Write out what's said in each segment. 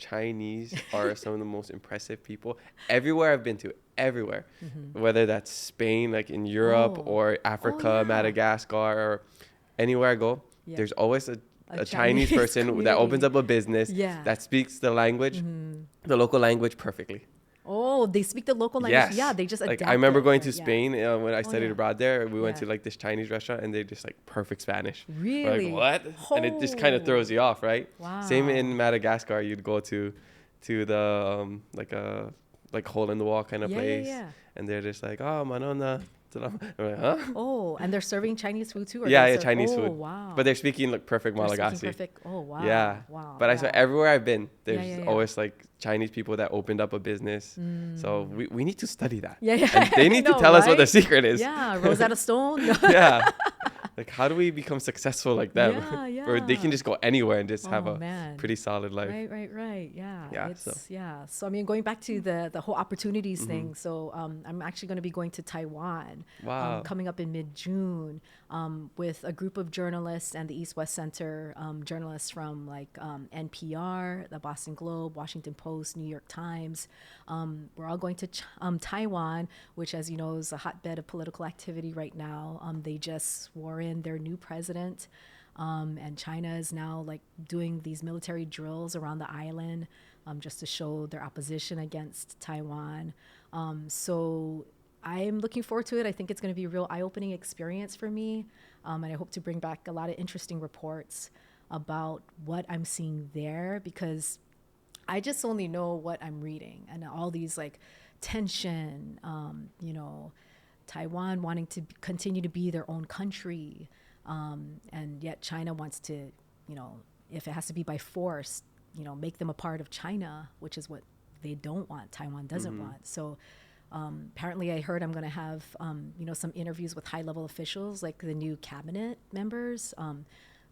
Chinese are some of the most impressive people. Everywhere I've been to, everywhere, whether that's Spain, like in Europe, or Africa, Madagascar, or anywhere I go, there's always a Chinese person community that opens up a business that speaks the language, the local language perfectly. Oh, they speak the local language. Yeah, they just adapt. Like I remember going it, to Spain when I studied abroad there. We went Yeah. to like this Chinese restaurant and they just like perfect Spanish. We're Really? like, what? And it just kind of throws you off, right? Wow. Same in Madagascar. You'd go to the like a like hole in the wall kind of place, and they're just like, oh, manona. I'm like, huh? Oh, and they're serving Chinese food too? Or Yeah, Chinese food. Wow. But they're speaking like perfect They're Malagasy. speaking perfect. Oh, wow. Yeah. Wow. But I saw everywhere I've been, there's Yeah. always like Chinese people that opened up a business. So we need to study that. Yeah. And they need to tell us what the secret is. Yeah, Rosetta Stone. Yeah. Like, how do we become successful like them? Yeah. Where they can just go anywhere and just have a man. pretty solid life. Right. Yeah. Yeah. So I mean, going back to the whole opportunities thing. So I'm actually going to be going to Taiwan. Wow. Coming up in mid-June with a group of journalists and the East West Center journalists from like NPR, the Boston Globe, Washington Post, New York Times. We're all going to Taiwan, which, as you know, is a hotbed of political activity right now. They just swore in their new president. And China is now like doing these military drills around the island just to show their opposition against Taiwan. So I'm looking forward to it. I think it's going to be a real eye-opening experience for me. And I hope to bring back a lot of interesting reports about what I'm seeing there, because I just only know what I'm reading, and all these like tension, Taiwan wanting to continue to be their own country. And yet China wants to, if it has to be by force, make them a part of China, which is what they don't want. Taiwan doesn't want. So apparently I heard I'm going to have, some interviews with high-level officials, like the new cabinet members.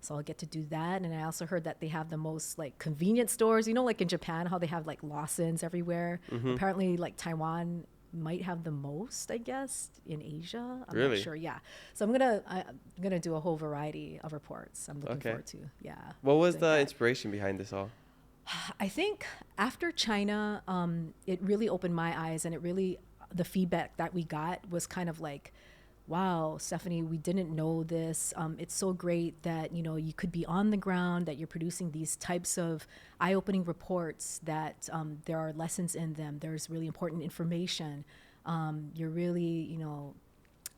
So I'll get to do that. And I also heard that they have the most like convenience stores, like in Japan, how they have like Lawson's everywhere. Apparently like Taiwan might have the most, I guess, in Asia. I'm not sure. Yeah. So I'm gonna do a whole variety of reports. I'm looking forward to. Yeah. What was the inspiration behind this all? I think after China, it really opened my eyes, and the feedback that we got was kind of like, wow, Stephanie, we didn't know this. It's so great that, you could be on the ground, that you're producing these types of eye-opening reports, that there are lessons in them. There's really important information. You're really,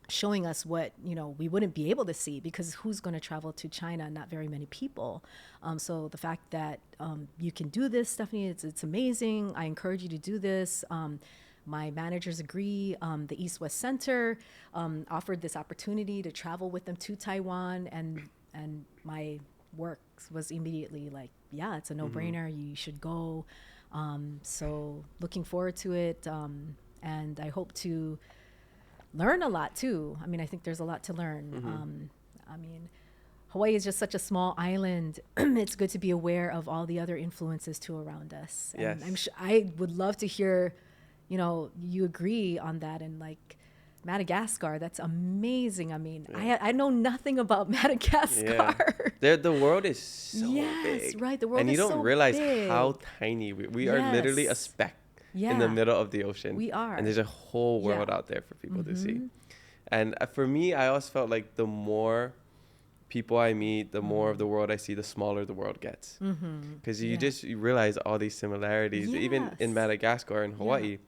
showing us what, we wouldn't be able to see, because who's going to travel to China? Not very many people. So the fact that you can do this, Stephanie, it's amazing. I encourage you to do this. My managers agree. The East West Center offered this opportunity to travel with them to Taiwan, and my work was immediately like, yeah, it's a no-brainer. You should go. So looking forward to it, and I hope to learn a lot too. I mean, I think there's a lot to learn. Hawaii is just such a small island. It's good to be aware of all the other influences too around us. And Yes. I would love to hear, you agree on that. And like Madagascar, that's amazing. I mean, I know nothing about Madagascar. Yeah. The world is so Yes, big. right. The world and is you don't so realize big. how tiny we are. Literally a Yes. speck in Yeah. the middle of the ocean. We are. And there's a whole world out there for people to see. And for me, I always felt like the more people I meet, the more of the world I see, the smaller the world gets. Because you realize all these similarities, even in Madagascar and Hawaii,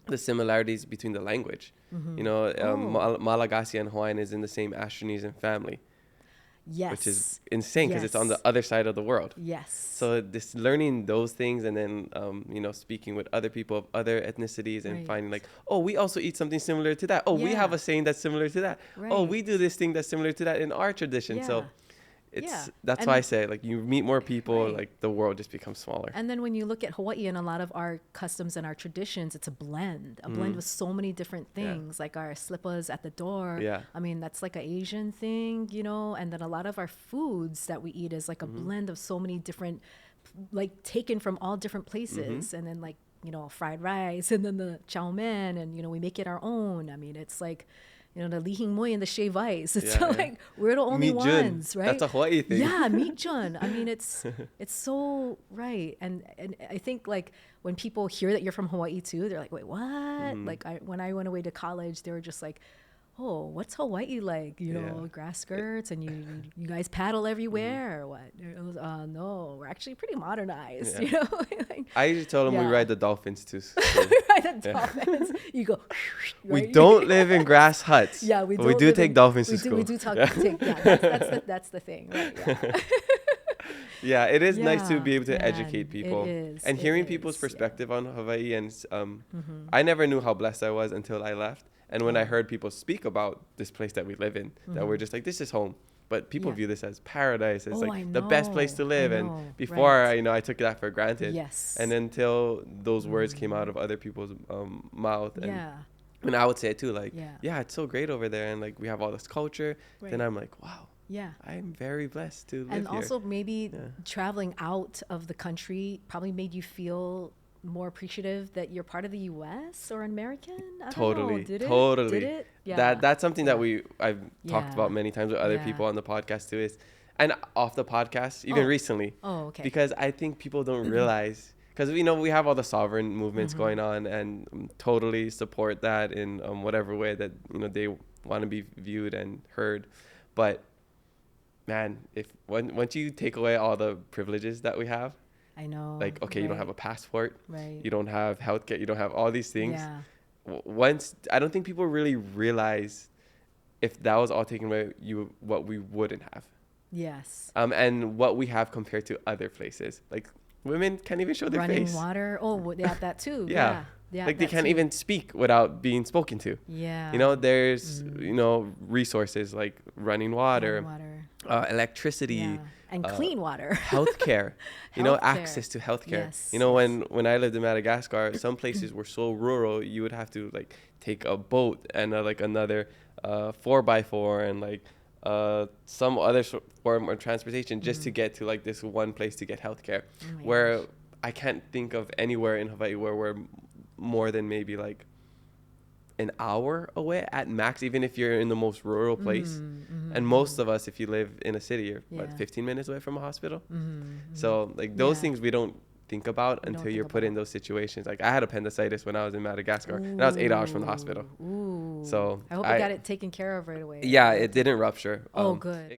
the similarities between the language. Malagasy and Hawaiian is in the same Austronesian family. Yes. Which is insane, because it's on the other side of the world. Yes. So this learning those things, and then speaking with other people of other ethnicities, and finding like, oh, we also eat something similar to that. Oh, we have a saying that's similar to that. Right. Oh, we do this thing that's similar to that in our tradition. Yeah. So that's why I say, like, you meet more people, like the world just becomes smaller. And then when you look at Hawaii and a lot of our customs and our traditions, it's a blend with so many different things, like our slippers at the door. Yeah. I mean, that's like an Asian thing, and then a lot of our foods that we eat is like a blend of so many different, like taken from all different places. And then like, fried rice, and then the chow mein, and, we make it our own. I mean, it's like, the lihing moi and the shave ice. It's Yeah, yeah. like we're the only Meet Jun. ones, right? That's a Hawaii thing. Yeah, meet Jun. I mean, it's so right, and I think like when people hear that you're from Hawaii too, they're like, wait, what? Like when I went away to college, they were just like, oh, what's Hawaii like? Grass skirts and you guys paddle everywhere or what? It was, no, we're actually pretty modernized. Yeah. Like, I usually tell them we ride the dolphins too. So. Ride the dolphins. You go. We right? don't live in grass huts. Yeah, but we do take dolphins to school. We do take. Yeah, that's the thing. Right? Yeah. Yeah, it is nice to Yeah, be able to man, educate people. it is, And it hearing people's is, perspective on Hawaii. And I never knew how blessed I was until I left. And when I heard people speak about this place that we live in, that we're just like, this is home. But people view this as paradise. It's like the best place to live. And before, I took that for granted. Yes. And until those words came out of other people's mouth. And I would say it too, like, yeah, it's so great over there. And like, we have all this culture. Right. Then I'm like, wow. Yeah. I'm very blessed to live here. And also maybe traveling out of the country probably made you feel more appreciative that you're part of the U.S. or American. I don't know. Did it? Yeah. That's something that I've talked about many times with other people on the podcast too, and off the podcast even recently. Oh, okay. Because I think people don't realize, because we have all the sovereign movements going on, and totally support that in whatever way that they want to be viewed and heard, but man, once you take away all the privileges that we have, I know. like, okay, you don't have a passport, right? You don't have healthcare, you don't have all these things. Yeah. I don't think people really realize if that was all taken away, what we wouldn't have. Yes. And what we have compared to other places, like women can't even show their Running face. water. Oh, yeah, that too. Yeah. Like they can't even speak without being spoken to. Yeah. There's resources like running water. Electricity, and clean water, healthcare, access to healthcare. Yes, when I lived in Madagascar, some places were so rural, you would have to like take a boat and like another 4x4 and like some other form of transportation just to get to like this one place to get healthcare. Where I can't think of anywhere in Hawaii where we're more than maybe like an hour away at max, even if you're in the most rural place. And most of us, if you live in a city, you're 15 minutes away from a hospital. So like those things we don't think about until you're put in those situations. Like I had appendicitis when I was in Madagascar, and I was 8 hours from the hospital. So I hope you got it taken care of right away. Yeah, it didn't rupture. Oh, good.